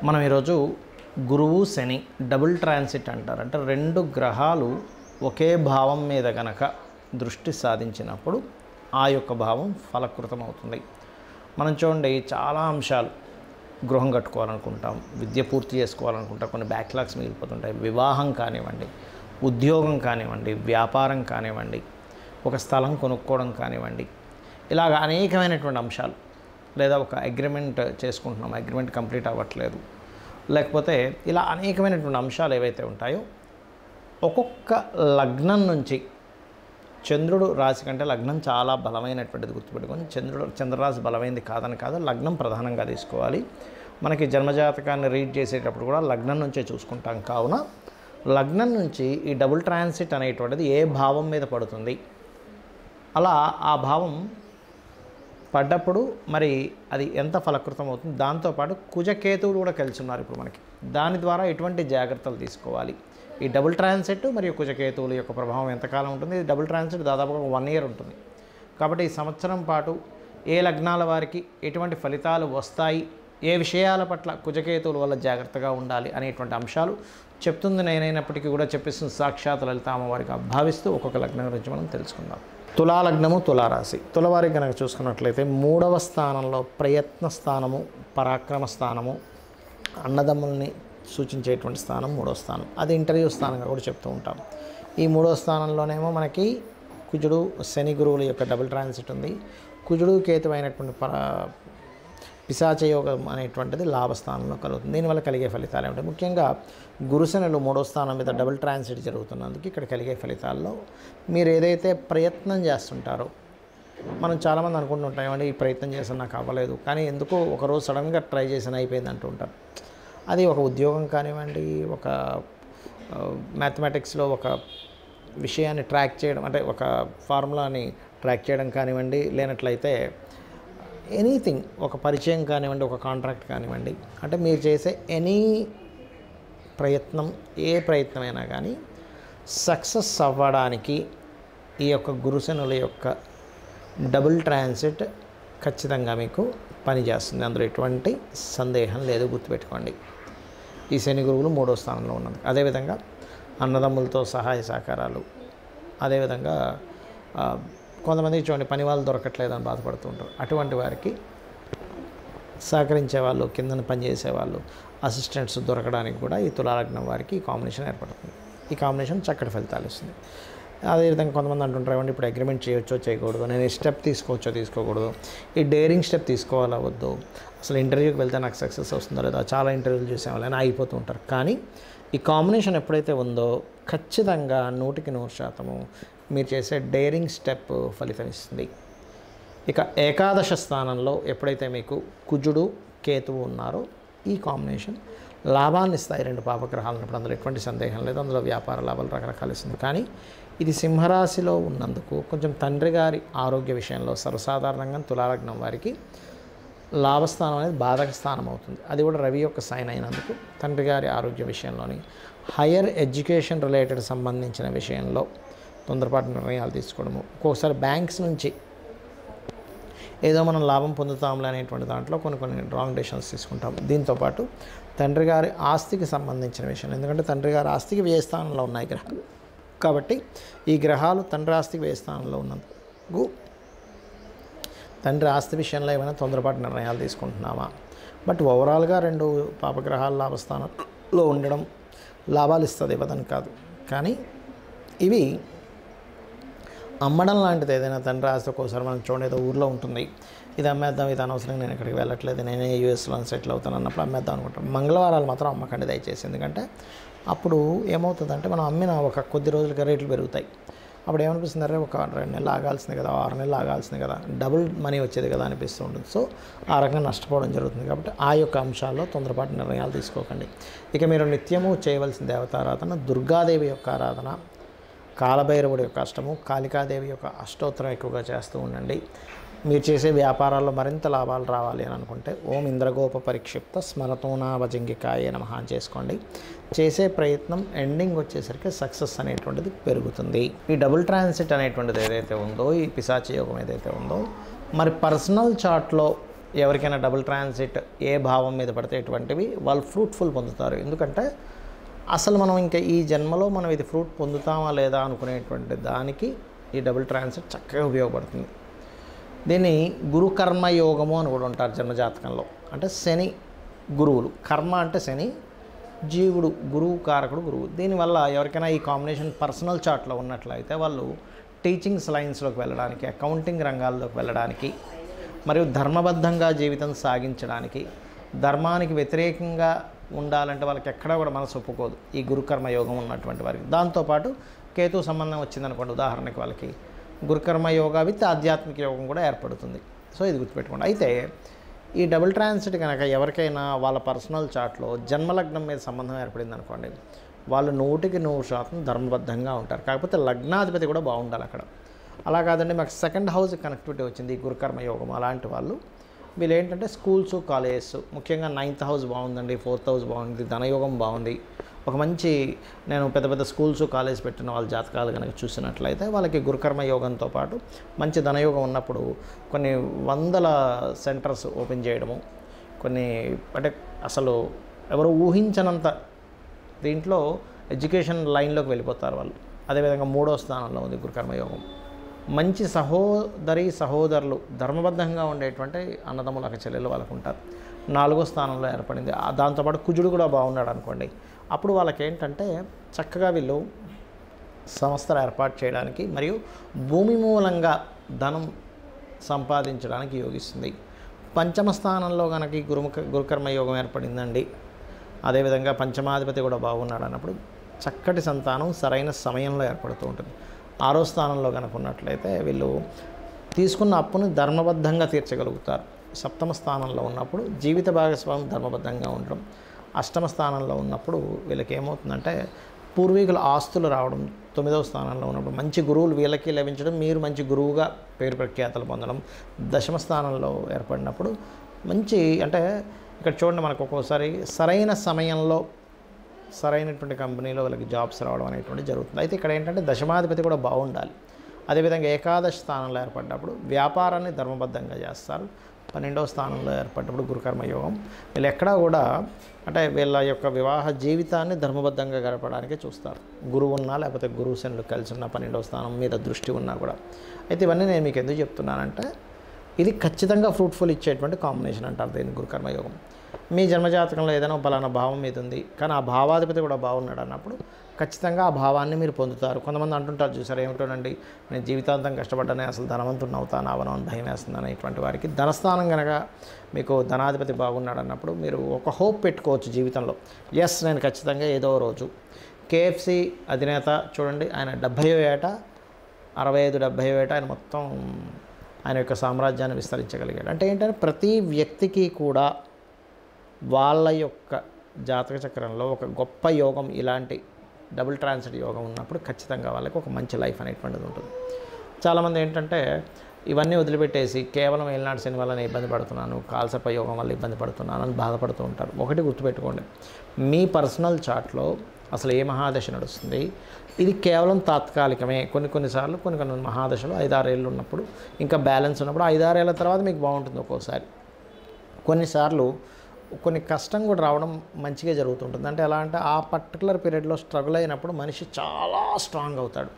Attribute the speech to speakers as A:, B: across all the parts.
A: మనం ఈరోజు గురువు శని డబుల్ ట్రాన్సిట్ అంటారు. అంటే రెండు గ్రహాలు ఒకే భావం మీద గనక దృష్టి సాధించినప్పుడు ఆ యొక్క భావం ఫలకృతం అవుతుంది. మనం చూడండి, చాలా అంశాలు గృహం కట్టుకోవాలనుకుంటాం, విద్య పూర్తి చేసుకోవాలనుకుంటాం, కొన్ని బ్యాక్లాగ్స్ మిగిలిపోతుంటాయి. వివాహం కానివ్వండి, ఉద్యోగం కానివ్వండి, వ్యాపారం కానివ్వండి, ఒక స్థలం కొనుక్కోవడం కానివ్వండి, ఇలాగ అనేకమైనటువంటి అంశాలు. లేదా ఒక అగ్రిమెంట్ చేసుకుంటున్నాం, అగ్రిమెంట్ కంప్లీట్ అవ్వట్లేదు, లేకపోతే ఇలా అనేకమైనటువంటి అంశాలు ఏవైతే ఉంటాయో ఒక్కొక్క లగ్నం నుంచి చంద్రుడు రాశి కంటే లగ్నం చాలా బలమైనటువంటిది గుర్తుపెట్టుకొని, చంద్రరాశి బలమైనది కాదని కాదు, లగ్నం ప్రధానంగా తీసుకోవాలి. మనకి జన్మజాతకాన్ని రీడ్ చేసేటప్పుడు కూడా లగ్నం నుంచే చూసుకుంటాం. కావున లగ్నం నుంచి ఈ డబుల్ ట్రాన్సిట్ అనేటువంటిది ఏ భావం మీద పడుతుంది, అలా ఆ భావం పడ్డప్పుడు మరి అది ఎంత ఫలకృతం అవుతుంది. దాంతోపాటు కుజకేతువులు కూడా కలిసి ఉన్నారు ఇప్పుడు మనకి. దాని ద్వారా ఎటువంటి జాగ్రత్తలు తీసుకోవాలి, ఈ డబుల్ ట్రాన్సిట్ మరియు కుజకేతువుల యొక్క ప్రభావం ఎంతకాలం ఉంటుంది. డబుల్ ట్రాన్సిట్ దాదాపుగా 1 year ఉంటుంది. కాబట్టి ఈ సంవత్సరం పాటు ఏ లగ్నాల వారికి ఎటువంటి ఫలితాలు వస్తాయి, ఏ విషయాల పట్ల కుజకేతువుల వల్ల జాగ్రత్తగా ఉండాలి అనేటువంటి అంశాలు చెప్తుంది నేనైనప్పటికీ కూడా చెప్పిస్తుంది సాక్షాత్ లలిత అమ్మవారిగా భావిస్తూ ఒక్కొక్క లగ్నం గురించి మనం తెలుసుకుందాం. తులాలగ్నము, తులారాశి. తులవారికి కనుక చూసుకున్నట్లయితే 3వ స్థానంలో ప్రయత్న స్థానము, పరాక్రమ స్థానము, అన్నదమ్ముల్ని సూచించేటువంటి స్థానం 3వ స్థానం. అది ఇంటర్వ్యూ స్థానంగా కూడా చెప్తూ ఉంటాం. ఈ 3వ స్థానంలోనేమో మనకి కుజుడు శని గురువుల యొక్క డబుల్ ట్రాన్సిట్ ఉంది. కుజుడు కేతు అయినటువంటి పిశాచయోగం అనేటువంటిది లాభస్థానంలో కలుగుతుంది. దీనివల్ల కలిగే ఫలితాలు ఏమిటి? ముఖ్యంగా గురుశనులు 3వ స్థానం మీద డబుల్ ట్రాన్సిట్ జరుగుతున్నందుకు ఇక్కడ కలిగే ఫలితాల్లో మీరు ఏదైతే ప్రయత్నం చేస్తుంటారో, మనం చాలామంది అనుకుంటుంటాం, ఏమంటే ఈ ప్రయత్నం చేసిన నాకు అవ్వలేదు, కానీ ఎందుకో ఒకరోజు సడన్గా ట్రై చేసిన అయిపోయింది అంటూ ఉంటారు. అది ఒక ఉద్యోగం కానివ్వండి, ఒక మ్యాథమెటిక్స్లో ఒక విషయాన్ని ట్రాక్ చేయడం, అంటే ఒక ఫార్ములాని ట్రాక్ చేయడం కానివ్వండి, లేనట్లయితే ఎనీథింగ్, ఒక పరిచయం కానివ్వండి, ఒక కాంట్రాక్ట్ కానివ్వండి, అంటే మీరు చేసే ఎనీ ప్రయత్నం, ఏ ప్రయత్నమైనా కానీ సక్సెస్ అవ్వడానికి ఈ యొక్క గురుశనుల యొక్క డబుల్ ట్రాన్సిట్ ఖచ్చితంగా మీకు పనిచేస్తుంది. అందులో ఎటువంటి సందేహం లేదు, గుర్తుపెట్టుకోండి. ఈ శని గురువులు 3వ స్థానంలో ఉన్నది. అదేవిధంగా అన్నదమ్ములతో సహాయ సహకారాలు, అదేవిధంగా కొంతమంది చూడండి పని వాళ్ళు దొరకట్లేదని బాధపడుతూ ఉంటారు. అటువంటి వారికి సహకరించే వాళ్ళు, కింద పనిచేసేవాళ్ళు, అసిస్టెంట్స్ దొరకడానికి కూడా ఈ తులాలగ్నం వారికి ఈ కాంబినేషన్ ఏర్పడుతుంది. ఈ కాంబినేషన్ చక్కటి ఫలితాలు ఇస్తుంది. అదేవిధంగా కొంతమంది అంటుంటారు, ఏమంటే ఇప్పుడు అగ్రిమెంట్ చేయొచ్చో చేయకూడదు, నేను ఈ స్టెప్ తీసుకోవచ్చో తీసుకోకూడదు, ఈ డేరింగ్ స్టెప్ తీసుకోవాలా వద్దు, అసలు ఇంటర్వ్యూకి వెళ్తే నాకు సక్సెస్ వస్తుందో లేదో, చాలా ఇంటర్వ్యూలు చేసేవాళ్ళని ఆగిపోతూ ఉంటారు. కానీ ఈ కాంబినేషన్ ఎప్పుడైతే ఉందో ఖచ్చితంగా 100% మీరు చేసే డేరింగ్ స్టెప్ ఫలితం ఇస్తుంది. ఇక ఏకాదశ స్థానంలో ఎప్పుడైతే మీకు కుజుడు కేతువు ఉన్నారో ఈ కాంబినేషన్ లాభాన్ని ఇస్తాయి. 2 పాపగ్రహాలు ఉన్నప్పుడు అందులో ఎటువంటి సందేహం లేదు. అందులో వ్యాపార లాభాలు రకరకాలు ఇస్తుంది. కానీ ఇది సింహరాశిలో ఉన్నందుకు కొంచెం తండ్రి గారి ఆరోగ్య విషయంలో సర్వసాధారణంగా తులాలగ్నం వారికి లాభస్థానం అనేది బాధక స్థానం అవుతుంది. అది కూడా రవి యొక్క సైన్ అయినందుకు తండ్రి గారి ఆరోగ్య విషయంలోని హయ్యర్ ఎడ్యుకేషన్ రిలేటెడ్ సంబంధించిన విషయంలో తొందరపాటు నిర్ణయాలు తీసుకోవడము, ఒక్కొక్కసారి బ్యాంక్స్ నుంచి ఏదో మనం లాభం పొందుతాంలే అనేటువంటి దాంట్లో కొన్ని రాంగ్ డెసిషన్స్ తీసుకుంటాం. దీంతోపాటు తండ్రి గారి ఆస్తికి సంబంధించిన విషయం, ఎందుకంటే తండ్రి గారి ఆస్తికి వ్యయస్థానంలో ఉన్నాయి గ్రహాలు, కాబట్టి ఈ గ్రహాలు తండ్రి ఆస్తికి వ్యయస్థానంలో ఉన్నందుకు తండ్రి ఆస్తి విషయంలో ఏమైనా తొందరపాటు నిర్ణయాలు తీసుకుంటున్నామా. బట్ ఓవరాల్గా 2 పాపగ్రహాలు లాభస్థానంలో ఉండడం లాభాలు ఇస్తుంది, ఇవ్వదని కాదు. కానీ ఇవి అమ్మడం లాంటిది ఏదైనా తండ్రి ఆస్తి ఒక్కోసారి మనం చూడండి, ఏదో ఊర్లో ఉంటుంది, ఇది అమ్మేద్దాం, ఇది అనవసరంగా నేను ఎక్కడికి వెళ్ళట్లేదు, నేనే యూఎస్లో సెటిల్ అవుతాను అన్నప్పుడు అమ్మేద్దాం అనుకుంటాం. మంగళవారాలు మాత్రం అమ్మకండి దయచేసి, ఎందుకంటే అప్పుడు ఏమవుతుందంటే మనం అమ్మిన ఒక కొద్ది రోజులకి రేట్లు పెరుగుతాయి. అప్పుడు ఏమనిపిస్తుంది, అరే ఒక 2 నెలలు ఆగాల్సింది కదా, 6 నెలలు ఆగాల్సింది కదా, డబుల్ మనీ వచ్చేది కదా అనిపిస్తూ ఉంటుంది. సో ఆ రకంగా నష్టపోవడం జరుగుతుంది. కాబట్టి ఆ యొక్క అంశాల్లో తొందరపాటు నిర్ణయాలు తీసుకోకండి. ఇక మీరు నిత్యము చేయవలసిన దేవతారాధన దుర్గాదేవి యొక్క ఆరాధన, కాలభైరవుడి యొక్క అష్టము, కాళికాదేవి యొక్క అష్టోత్తరం ఎక్కువగా చేస్తూ ఉండండి. మీరు చేసే వ్యాపారాల్లో మరింత లాభాలు రావాలి అని అనుకుంటే ఓం ఇంద్రగోప పరిక్షిప్త స్మరతోనాభజంగికాయ నమః అని చేసుకోండి. చేసే ప్రయత్నం ఎండింగ్ వచ్చేసరికి సక్సెస్ అనేటువంటిది పెరుగుతుంది. ఈ డబుల్ ట్రాన్సిట్ అనేటువంటిది ఏదైతే ఉందో, ఈ పిశాచ యోగం ఏదైతే ఉందో, మరి పర్సనల్ చార్ట్లో ఎవరికైనా డబుల్ ట్రాన్సిట్ ఏ భావం మీద పడితే ఎటువంటివి వాళ్ళు ఫ్రూట్ఫుల్ పొందుతారు. ఎందుకంటే అసలు మనం ఇంకా ఈ జన్మలో మనం ఇది ఫ్రూట్ పొందుతామా లేదా అనుకునేటువంటి దానికి ఈ డబుల్ ట్రాన్సిట్ చక్కగా ఉపయోగపడుతుంది. దీన్ని గురు కర్మ యోగము అని కూడా ఉంటారు జన్మజాతకంలో. అంటే శని గురువులు, కర్మ అంటే శని, జీవుడు గురువు కారకుడు గురువు. దీనివల్ల ఎవరికైనా ఈ కాంబినేషన్ పర్సనల్ చార్ట్లో ఉన్నట్లయితే వాళ్ళు టీచింగ్స్ లైన్స్లోకి వెళ్ళడానికి, అకౌంటింగ్ రంగాల్లోకి వెళ్ళడానికి, మరియు ధర్మబద్ధంగా జీవితం సాగించడానికి, ధర్మానికి వ్యతిరేకంగా ఉండాలంటే వాళ్ళకి ఎక్కడా కూడా మనసు ఒప్పుకోదు ఈ గురుకర్మ యోగం ఉన్నటువంటి వారికి. దాంతోపాటు కేతు సంబంధం వచ్చిందనుకోండి, ఉదాహరణకి వాళ్ళకి గురుకర్మ యోగా విత్ ఆధ్యాత్మిక యోగం కూడా ఏర్పడుతుంది. సో ఇది గుర్తుపెట్టుకోండి. అయితే ఈ డబుల్ ట్రాన్సిట్ కనుక ఎవరికైనా వాళ్ళ పర్సనల్ చార్ట్లో జన్మలగ్నం మీద సంబంధం ఏర్పడింది అనుకోండి, వాళ్ళు 100% ధర్మబద్ధంగా ఉంటారు. కాకపోతే లగ్నాధిపతి కూడా బాగుండాలి అక్కడ. అలా కాదండి మాకు సెకండ్ హౌస్ కనెక్టివిటీ వచ్చింది ఈ గురుకర్మ యోగం, అలాంటి వాళ్ళు వీళ్ళు ఏంటంటే స్కూల్స్, కాలేజెస్, ముఖ్యంగా 9th హౌస్ బాగుందండి, 4th హౌస్ బాగుంది, ధనయోగం బాగుంది, ఒక మంచి నేను పెద్ద పెద్ద స్కూల్స్, కాలేజ్ పెట్టిన వాళ్ళ జాతకాలు కనుక చూసినట్లయితే వాళ్ళకి గురుకర్మ యోగంతో పాటు మంచి ధనయోగం ఉన్నప్పుడు కొన్ని వందల సెంటర్స్ ఓపెన్ చేయడము, కొన్ని అంటే అసలు ఎవరు ఊహించనంత దీంట్లో ఎడ్యుకేషన్ లైన్లోకి వెళ్ళిపోతారు వాళ్ళు. అదేవిధంగా 3వ స్థానంలో ఉంది గురుకర్మ యోగం. మంచి సహోదరులు, ధర్మబద్ధంగా ఉండేటువంటి అన్నదమ్ముల చెల్లెలు వాళ్ళకు ఉంటారు. 4వ స్థానంలో ఏర్పడింది. దాంతోపాటు కుజుడు కూడా బాగున్నాడు అనుకోండి, అప్పుడు వాళ్ళకి ఏంటంటే చక్కగా వీళ్ళు సంస్థలు ఏర్పాటు చేయడానికి మరియు భూమి మూలంగా ధనం సంపాదించడానికి యోగిస్తుంది. 5వ స్థానంలో కనుక ఈ గురుకర్మ యోగం ఏర్పడిందండి, అదేవిధంగా పంచమాధిపతి కూడా బాగున్నాడు అన్నప్పుడు చక్కటి సంతానం సరైన సమయంలో ఏర్పడుతూ ఉంటుంది. 6వ స్థానంలో కనుక ఉన్నట్లయితే వీళ్ళు తీసుకున్న అప్పును ధర్మబద్ధంగా తీర్చగలుగుతారు. 7వ స్థానంలో ఉన్నప్పుడు జీవిత భాగస్వామి ధర్మబద్ధంగా ఉండడం. 8వ స్థానంలో ఉన్నప్పుడు వీళ్ళకి ఏమవుతుందంటే పూర్వీకుల ఆస్తులు రావడం. 9వ స్థానంలో ఉన్నప్పుడు మంచి గురువులు వీళ్ళకి లభించడం, మీరు మంచి గురువుగా పేరు ప్రఖ్యాతలు పొందడం. 10వ స్థానంలో ఏర్పడినప్పుడు మంచి అంటే ఇక్కడ చూడండి మనకు ఒక్కోసారి సరైన సమయంలో సరైనటువంటి కంపెనీలో వాళ్ళకి జాబ్స్ రావడం అనేటువంటి జరుగుతుంది. అయితే ఇక్కడ ఏంటంటే దశమాధిపతి కూడా బాగుండాలి. అదేవిధంగా ఏకాదశ స్థానంలో ఏర్పడినప్పుడు వ్యాపారాన్ని ధర్మబద్ధంగా చేస్తారు. 12వ స్థానంలో ఏర్పడినప్పుడు గురుకర్మ యోగం వీళ్ళు ఎక్కడా కూడా అంటే వీళ్ళ యొక్క వివాహ జీవితాన్ని ధర్మబద్ధంగా గడపడానికి చూస్తారు. గురువు ఉన్నా లేకపోతే గురువు శనులు కలిసి ఉన్న 12వ స్థానం మీద దృష్టి ఉన్నా కూడా. అయితే ఇవన్నీ నేను మీకు ఎందుకు చెప్తున్నానంటే ఇది ఖచ్చితంగా ఫ్రూట్ఫుల్ ఇచ్చేటువంటి కాంబినేషన్ అంటారు దీన్ని గురుకర్మ యోగం. మీ జన్మజాతకంలో ఏదైనా పలానా భావం మీద ఉంది కానీ ఆ భావాధిపతి కూడా బాగున్నాడు అన్నప్పుడు ఖచ్చితంగా ఆ భావాన్ని మీరు పొందుతారు. కొంతమంది అంటుంటారు చూసారు ఏమిటోనండి నేను జీవితాంతం కష్టపడ్డానే అసలు ధనవంతుని అవుతాను అవను అని భయం వేస్తుందని. ఇటువంటి వారికి ధనస్థానం కనుక మీకు ధనాధిపతి బాగున్నాడు అన్నప్పుడు మీరు ఒక హోప్ పెట్టుకోవచ్చు జీవితంలో. ఎస్ నేను ఖచ్చితంగా ఏదో రోజు KFC అధినేత చూడండి ఆయన 70వ ఏట 65-70వ ఏట ఆయన మొత్తం ఆయన యొక్క సామ్రాజ్యాన్ని విస్తరించగలిగాడు. అంటే ఏంటంటే ప్రతి వ్యక్తికి కూడా వాళ్ళ యొక్క జాతక చక్రంలో ఒక గొప్ప యోగం ఇలాంటి డబుల్ ట్రాన్సిట్ యోగం ఉన్నప్పుడు ఖచ్చితంగా వాళ్ళకి ఒక మంచి లైఫ్ అనేటువంటిది ఉంటుంది. చాలామంది ఏంటంటే ఇవన్నీ వదిలిపెట్టేసి కేవలం ఏలినాటి శని వల్ల నేను ఇబ్బంది పడుతున్నాను, కాల్సర్ప యోగం వల్ల ఇబ్బంది పడుతున్నాను అని బాధపడుతూ ఉంటారు. ఒకటి గుర్తుపెట్టుకోండి, మీ పర్సనల్ చార్ట్లో అసలు ఏ మహాదశ నడుస్తుంది ఇది కేవలం తాత్కాలికమే. కొన్నిసార్లు కొన్ని మహాదశలు 5-6 ఏళ్ళు ఉన్నప్పుడు ఇంకా బ్యాలెన్స్ ఉన్నప్పుడు 5-6 ఏళ్ళ తర్వాత మీకు బాగుంటుంది. ఒక్కోసారి కొన్నిసార్లు కొన్ని కష్టం కూడా రావడం మంచిగా జరుగుతుంటుంది. అంటే ఎలా అంటే ఆ పర్టికులర్ పీరియడ్లో స్ట్రగుల్ అయినప్పుడు మనిషి చాలా స్ట్రాంగ్ అవుతాడు.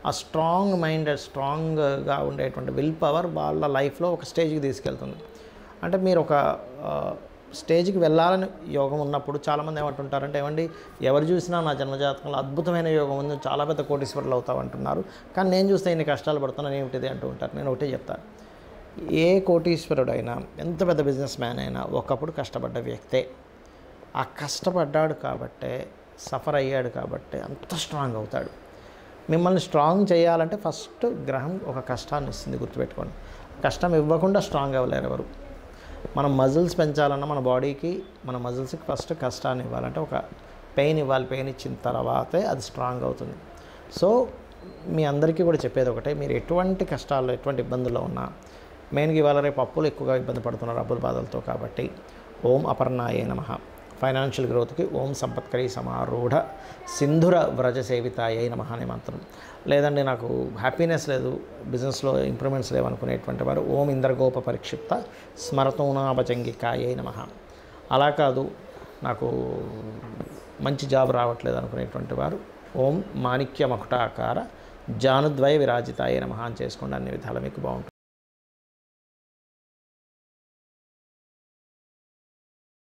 A: ఆ స్ట్రాంగ్ మైండ్, స్ట్రాంగ్గా ఉండేటువంటి విల్ పవర్ వాళ్ళ లైఫ్లో ఒక స్టేజ్కి తీసుకెళ్తుంది. అంటే మీరు ఒక స్టేజ్కి వెళ్ళాలని యోగం ఉన్నప్పుడు చాలామంది ఏమంటుంటారంటే ఏమండి ఎవరు చూసినా నా జన్మజాతకంలో అద్భుతమైన యోగం ఉంది, చాలా పెద్ద కోటీశ్వరులు అవుతావు అంటున్నారు, కానీ నేను చూస్తే ఇన్ని కష్టాలు పడుతున్నాను ఏమిటిది అంటూ ఉంటారు. నేను ఒకటే చెప్తాను, ఏ కోటీశ్వరుడైనా ఎంత పెద్ద బిజినెస్ మ్యాన్ అయినా ఒకప్పుడు కష్టపడ్డ వ్యక్తే. ఆ కష్టపడ్డాడు కాబట్టే, సఫర్ అయ్యాడు కాబట్టే అంత స్ట్రాంగ్ అవుతాడు. మిమ్మల్ని స్ట్రాంగ్ చేయాలంటే ఫస్ట్ గ్రహం ఒక కష్టాన్ని ఇస్తుంది, గుర్తుపెట్టుకోండి. కష్టం ఇవ్వకుండా స్ట్రాంగ్ అవ్వలేరు ఎవరు. మనం మజిల్స్ పెంచాలన్నా మన బాడీకి మన మజిల్స్కి ఫస్ట్ కష్టాన్ని ఇవ్వాలంటే ఒక పెయిన్ ఇవ్వాలి. పెయిన్ ఇచ్చిన తర్వాతే అది స్ట్రాంగ్ అవుతుంది. సో మీ అందరికీ కూడా చెప్పేది ఒకటే, మీరు ఎటువంటి కష్టాల్లో ఎటువంటి ఇబ్బందుల్లో ఉన్నా మెయిన్గా ఇవాళ రేపు అప్పులు ఎక్కువగా ఇబ్బంది పడుతున్నారు అప్పుల బాధలతో. కాబట్టి ఓం అపర్ణాయే నమః, ఫైనాన్షియల్ గ్రోత్కి ఓం సంపత్కరీ సమారూఢ సింధుర వ్రజ సేవితాయై నమః అనే మంత్రం. లేదండి నాకు హ్యాపీనెస్ లేదు, బిజినెస్లో ఇంప్రూవ్మెంట్స్ లేవనుకునేటువంటి వారు ఓం ఇంద్రగోప పరిక్షిప్త స్మరతోనాభజంగికాయై నమః. అలా కాదు నాకు మంచి జాబ్ రావట్లేదు అనుకునేటువంటి వారు ఓం మాణిక్య మకుటాకార జానుద్వయ విరాజితాయ నమః అని చేసుకోండి. అన్ని విధాలు మీకు బాగుంటుంది.